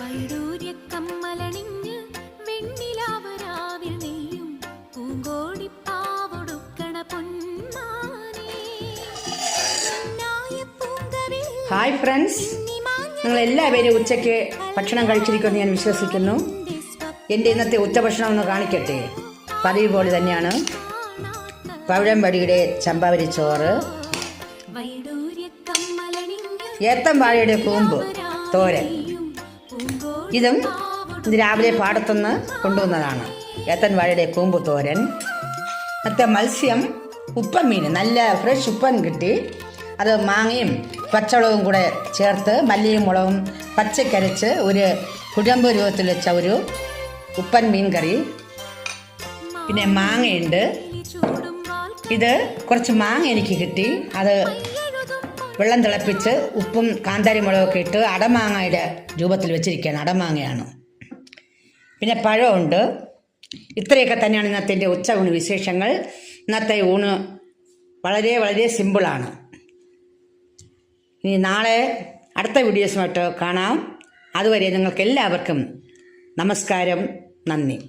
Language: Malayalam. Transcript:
ഹായ് ഫ്രണ്ട്സ്, നിങ്ങളെല്ലാവരും ഉച്ചയ്ക്ക് ഭക്ഷണം കഴിച്ചിരിക്കുമെന്ന് ഞാൻ വിശ്വസിക്കുന്നു. എൻ്റെ ഇന്നത്തെ ഉച്ചഭക്ഷണം ഒന്ന് കാണിക്കട്ടെ. പതിവ് പോലെ തന്നെയാണ്. പഴംപടിയുടെ ചമ്പാവരി ചോറ്, ഏത്തം വാഴയുടെ കൂമ്പ് തോരൻ. ഇതും ഇന്ന് രാവിലെ പാടത്തുനിന്ന് കൊണ്ടുവന്നതാണ്. ഏത്തൻ വാഴയുടെ കൂമ്പ് തോരൻ. മറ്റേ മത്സ്യം ഉപ്പൻ മീൻ, നല്ല ഫ്രഷ് ഉപ്പൻ കിട്ടി. അത് മാങ്ങയും പച്ചമുളകും കൂടെ ചേർത്ത് മല്ലിയും മുളകും പച്ചക്കരച്ച് ഒരു കുഴമ്പ് രൂപത്തിൽ വെച്ച ഒരു ഉപ്പൻ മീൻ കറി. പിന്നെ മാങ്ങയുണ്ട്. ഇത് കുറച്ച് മാങ്ങ എനിക്ക് കിട്ടി. അത് വെള്ളം തിളപ്പിച്ച് ഉപ്പും കാന്താരി മുളകൊക്കെ ഇട്ട് അടമാങ്ങയുടെ രൂപത്തിൽ വെച്ചിരിക്കുകയാണ്. അടമാങ്ങയാണ്. പിന്നെ പഴമുണ്ട്. ഇത്രയൊക്കെ തന്നെയാണ് ഇന്നത്തെ എൻ്റെ ഉച്ചയൂണ് വിശേഷങ്ങൾ. ഇന്നത്തെ ഊണ് വളരെ വളരെ സിമ്പിളാണ്. ഇനി നാളെ അടുത്ത വീഡിയോസുമായിട്ട് കാണാം. അതുവരെ നിങ്ങൾക്ക് എല്ലാവർക്കും നമസ്കാരം, നന്ദി.